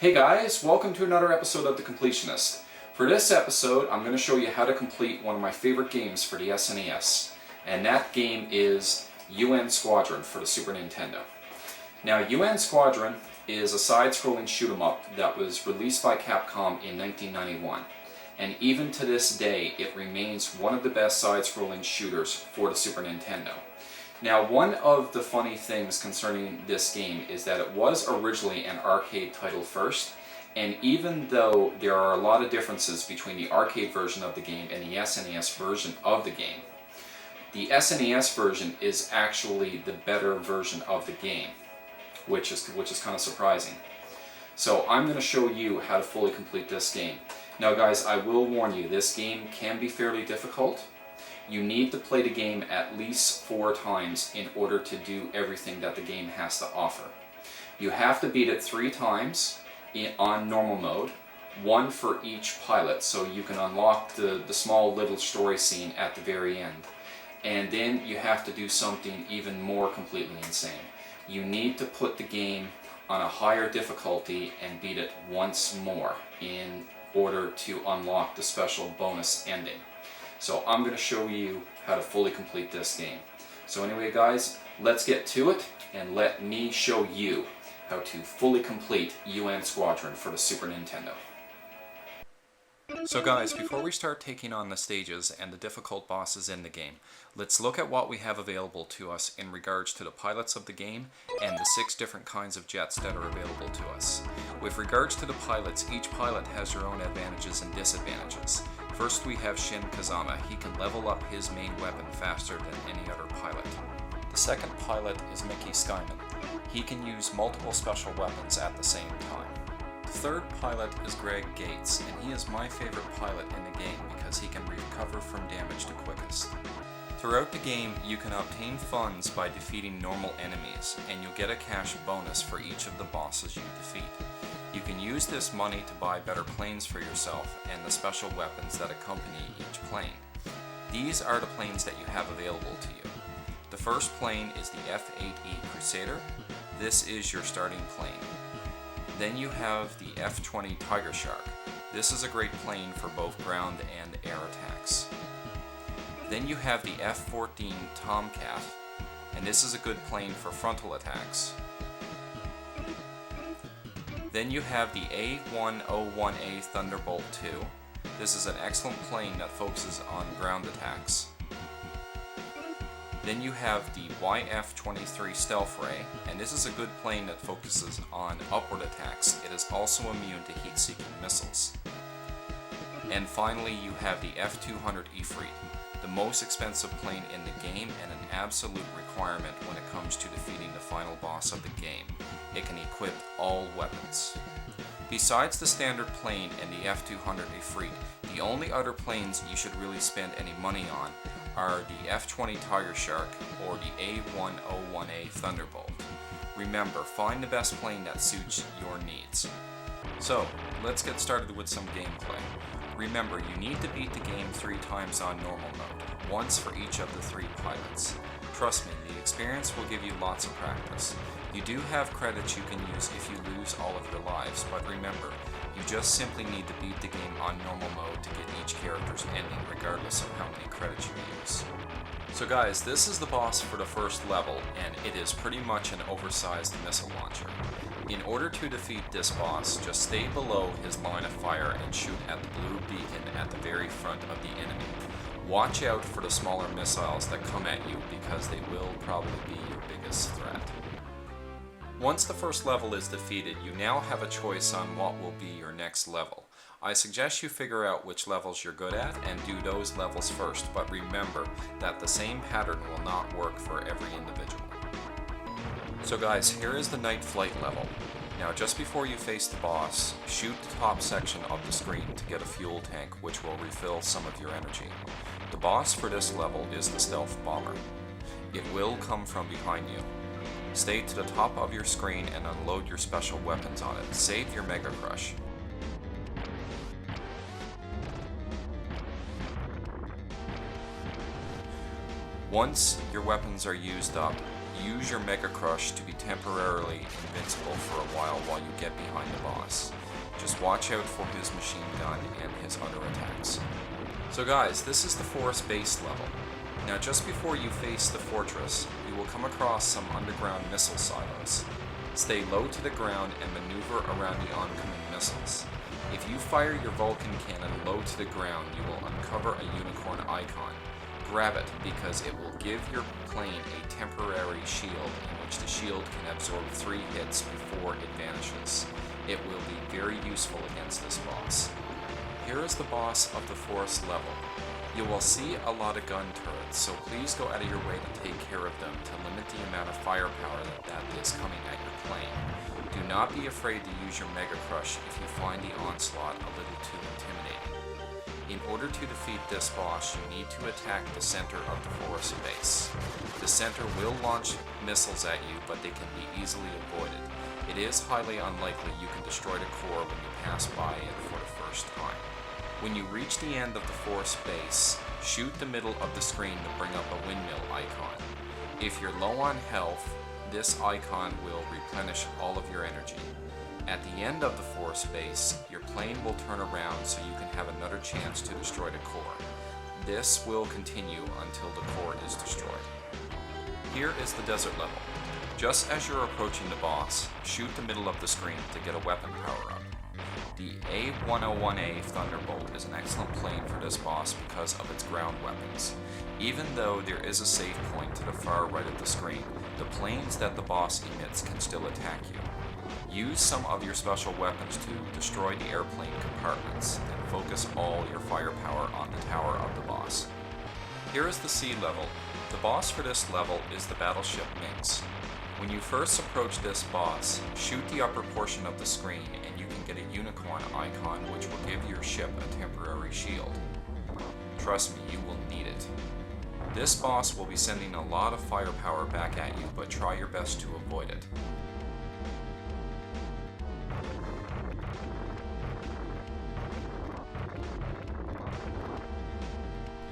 Hey guys, welcome to another episode of The Completionist. For this episode, I'm going to show you how to complete one of my favorite games for the SNES, and that game is UN Squadron for the Super Nintendo. Now, UN Squadron is a side-scrolling shoot-'em-up that was released by Capcom in 1991, and even to this day, it remains one of the best side-scrolling shooters for the Super Nintendo. Now, one of the funny things concerning this game is that it was originally an arcade title first, and even though there are a lot of differences between the arcade version of the game and the SNES version of the game, the SNES version is actually the better version of the game, which is kind of surprising. So I'm going to show you how to fully complete this game. Now guys, I will warn you, this game can be fairly difficult. You need to play the game at least 4 times in order to do everything that the game has to offer. You have to beat it 3 times on normal mode, 1 for each pilot, so you can unlock the small little story scene at the very end. And then you have to do something even more completely insane. You need to put the game on a higher difficulty and beat it once more in order to unlock the special bonus ending. So I'm going to show you how to fully complete this game. So anyway guys, let's get to it and let me show you how to fully complete UN Squadron for the Super Nintendo. So guys, before we start taking on the stages and the difficult bosses in the game, let's look at what we have available to us in regards to the pilots of the game and the 6 different kinds of jets that are available to us. With regards to the pilots, each pilot has their own advantages and disadvantages. First we have Shin Kazama. He can level up his main weapon faster than any other pilot. The second pilot is Mickey Skyman. He can use multiple special weapons at the same time. The third pilot is Greg Gates, and he is my favorite pilot in the game because he can recover from damage the quickest. Throughout the game, you can obtain funds by defeating normal enemies, and you'll get a cash bonus for each of the bosses you defeat. You can use this money to buy better planes for yourself and the special weapons that accompany each plane. These are the planes that you have available to you. The first plane is the F-8E Crusader. This is your starting plane. Then you have the F-20 Tiger Shark. This is a great plane for both ground and air attacks. Then you have the F-14 Tomcat, and this is a good plane for frontal attacks. Then you have the A-101A Thunderbolt II. This is an excellent plane that focuses on ground attacks. Then you have the YF-23 Stealth Ray, and this is a good plane that focuses on upward attacks. It is also immune to heat-seeking missiles. And finally you have the F-200 Ifrit, the most expensive plane in the game and an absolute requirement when it comes to defeating the final boss of the game. It can equip all weapons. Besides the standard plane and the F-200 Ifrit, the only other planes you should really spend any money on are the F-20 Tiger Shark or the A-101A Thunderbolt. Remember, find the best plane that suits your needs. So, let's get started with some gameplay. Remember, you need to beat the game 3 times on normal mode, once for each of the 3 pilots. Trust me, the experience will give you lots of practice. You do have credits you can use if you lose all of your lives, but remember, you just simply need to beat the game on normal mode to get each character's ending regardless of how many credits you use. So guys, this is the boss for the first level, and it is pretty much an oversized missile launcher. In order to defeat this boss, just stay below his line of fire and shoot at the blue beacon at the very front of the enemy. Watch out for the smaller missiles that come at you because they will probably be your biggest threat. Once the first level is defeated, you now have a choice on what will be your next level. I suggest you figure out which levels you're good at and do those levels first, but remember that the same pattern will not work for every individual. So guys, here is the night flight level. Now just before you face the boss, shoot the top section of the screen to get a fuel tank which will refill some of your energy. The boss for this level is the stealth bomber. It will come from behind you. Stay to the top of your screen and unload your special weapons on it. Save your Mega Crush. Once your weapons are used up, use your Mega Crush to be temporarily invincible for a while you get behind the boss. Just watch out for his machine gun and his other attacks. So guys, this is the forest base level. Now just before you face the fortress, you will come across some underground missile silos. Stay low to the ground and maneuver around the oncoming missiles. If you fire your Vulcan cannon low to the ground, you will uncover a unicorn icon. Grab it because it will give your plane a temporary shield in which the shield can absorb 3 hits before it vanishes. It will be very useful against this boss. Here is the boss of the forest level. You will see a lot of gun turrets, so please go out of your way to take care of them to limit the amount of firepower that is coming at your plane. Do not be afraid to use your Mega Crush if you find the onslaught a little too intimidating. In order to defeat this boss, you need to attack the center of the forest base. The center will launch missiles at you, but they can be easily avoided. It is highly unlikely you can destroy the core when you pass by it for the first time. When you reach the end of the forest base, shoot the middle of the screen to bring up a windmill icon. If you're low on health, this icon will replenish all of your energy. At the end of the forest base, your plane will turn around so you can have another chance to destroy the core. This will continue until the core is destroyed. Here is the desert level. Just as you're approaching the boss, shoot the middle of the screen to get a weapon power-up. The A-101A Thunderbolt is an excellent plane for this boss because of its ground weapons. Even though there is a save point to the far right of the screen, the planes that the boss emits can still attack you. Use some of your special weapons to destroy the airplane compartments, then focus all your firepower on the tower of the boss. Here is the sea level. The boss for this level is the battleship Minx. When you first approach this boss, shoot the upper portion of the screen and you can get a unicorn icon which will give your ship a temporary shield. Trust me, you will need it. This boss will be sending a lot of firepower back at you, but try your best to avoid it.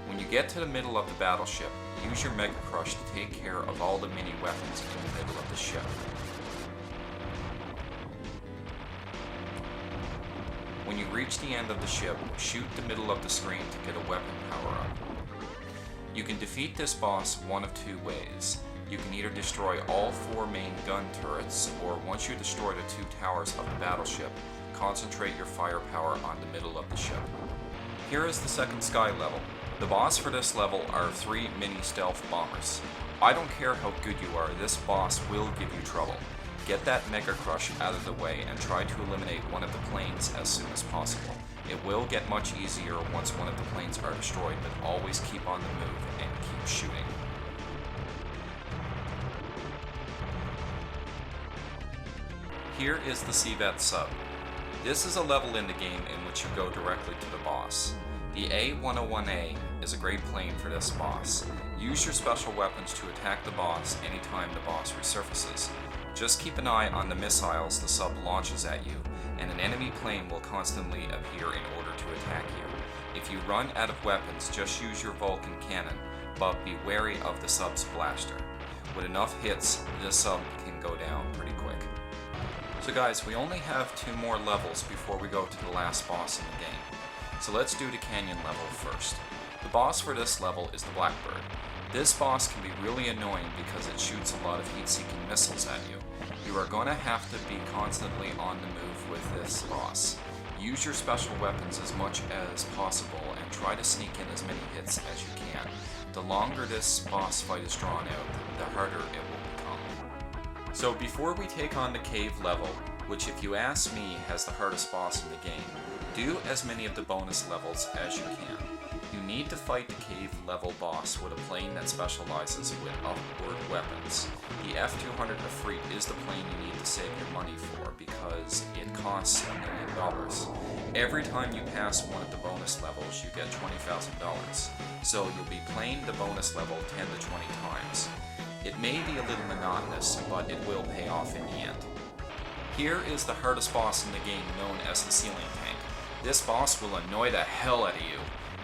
When you get to the middle of the battleship, use your Mega Crush to take care of all the mini weapons in the middle of the ship. When you reach the end of the ship, shoot the middle of the screen to get a weapon power-up. You can defeat this boss one of 2 ways. You can either destroy all 4 main gun turrets, or once you destroy the 2 towers of the battleship, concentrate your firepower on the middle of the ship. Here is the second sky level. The boss for this level are 3 mini stealth bombers. I don't care how good you are, this boss will give you trouble. Get that Mega Crush out of the way and try to eliminate one of the planes as soon as possible. It will get much easier once one of the planes are destroyed, but always keep on the move and keep shooting. Here is the Civet Sub. This is a level in the game in which you go directly to the boss. The A-101A is a great plane for this boss. Use your special weapons to attack the boss anytime the boss resurfaces. Just keep an eye on the missiles the sub launches at you, and an enemy plane will constantly appear in order to attack you. If you run out of weapons, just use your Vulcan cannon, but be wary of the sub's blaster. With enough hits, this sub can go down pretty quick. So guys, we only have 2 more levels before we go to the last boss in the game. So let's do the canyon level first. The boss for this level is the Blackbird. This boss can be really annoying because it shoots a lot of heat-seeking missiles at you. You are going to have to be constantly on the move with this boss. Use your special weapons as much as possible and try to sneak in as many hits as you can. The longer this boss fight is drawn out, the harder it will become. So before we take on the cave level, which if you ask me has the hardest boss in the game, do as many of the bonus levels as you can. You need to fight the cave level boss with a plane that specializes with upward weapons. The F-200 Efreet is the plane you need to save your money for because it costs $1 million. Every time you pass one of the bonus levels, you get $20,000. So you'll be playing the bonus level 10 to 20 times. It may be a little monotonous, but it will pay off in the end. Here is the hardest boss in the game, known as the Ceiling Tank. This boss will annoy the hell out of you.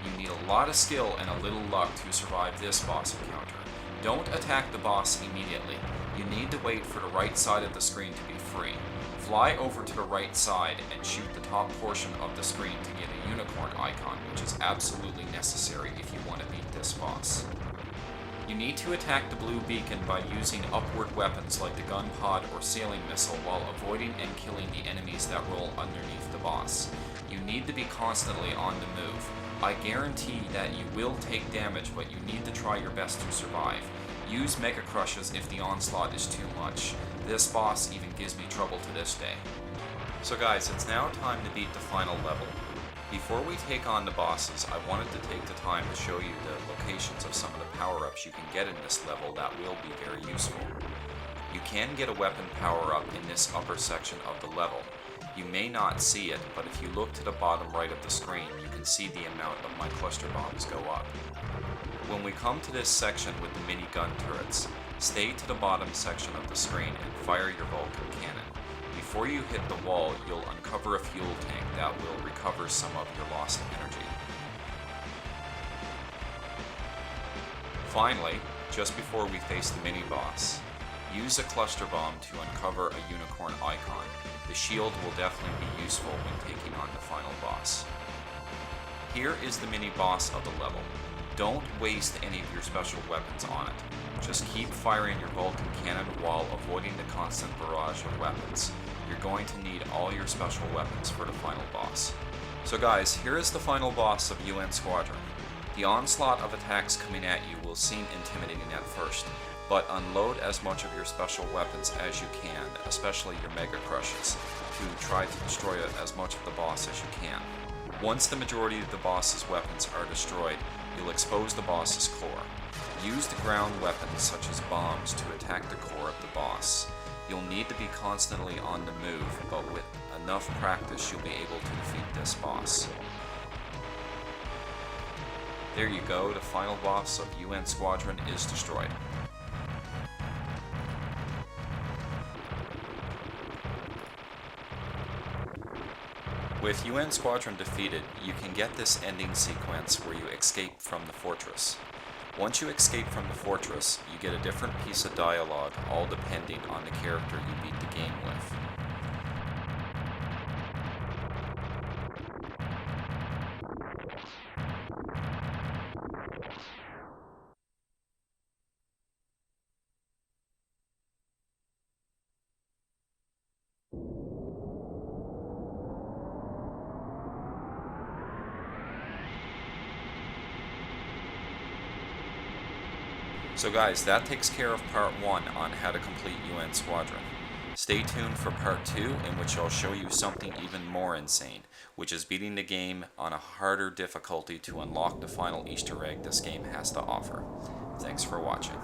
You need a lot of skill and a little luck to survive this boss encounter. Don't attack the boss immediately. You need to wait for the right side of the screen to be free. Fly over to the right side and shoot the top portion of the screen to get a unicorn icon, which is absolutely necessary if you want to beat this boss. You need to attack the blue beacon by using upward weapons like the gun pod or sailing missile while avoiding and killing the enemies that roll underneath the boss. You need to be constantly on the move. I guarantee that you will take damage, but you need to try your best to survive. Use Mega Crushes if the onslaught is too much. This boss even gives me trouble to this day. So guys, it's now time to beat the final level. Before we take on the bosses, I wanted to take the time to show you the locations of some of the power-ups you can get in this level that will be very useful. You can get a weapon power-up in this upper section of the level. You may not see it, but if you look to the bottom right of the screen, you can see the amount of my cluster bombs go up. When we come to this section with the mini gun turrets, stay to the bottom section of the screen and fire your Vulcan cannon. Before you hit the wall, you'll uncover a fuel tank that will recover some of your lost energy. Finally, just before we face the mini-boss, use a cluster bomb to uncover a unicorn icon. The shield will definitely be useful when taking on the final boss. Here is the mini-boss of the level. Don't waste any of your special weapons on it. Just keep firing your Vulcan cannon while avoiding the constant barrage of weapons. You're going to need all your special weapons for the final boss. So guys, here is the final boss of UN Squadron. The onslaught of attacks coming at you will seem intimidating at first, but unload as much of your special weapons as you can, especially your Mega Crushes, to try to destroy as much of the boss as you can. Once the majority of the boss's weapons are destroyed, you'll expose the boss's core. Use the ground weapons such as bombs to attack the core of the boss. You'll need to be constantly on the move, but with enough practice you'll be able to defeat this boss. There you go, the final boss of UN Squadron is destroyed. With UN Squadron defeated, you can get this ending sequence where you escape from the fortress. Once you escape from the fortress, you get a different piece of dialogue, all depending on the character you beat the game with. So guys, that takes care of part 1 on how to complete UN Squadron. Stay tuned for part 2, in which I'll show you something even more insane, which is beating the game on a harder difficulty to unlock the final Easter egg this game has to offer. Thanks for watching.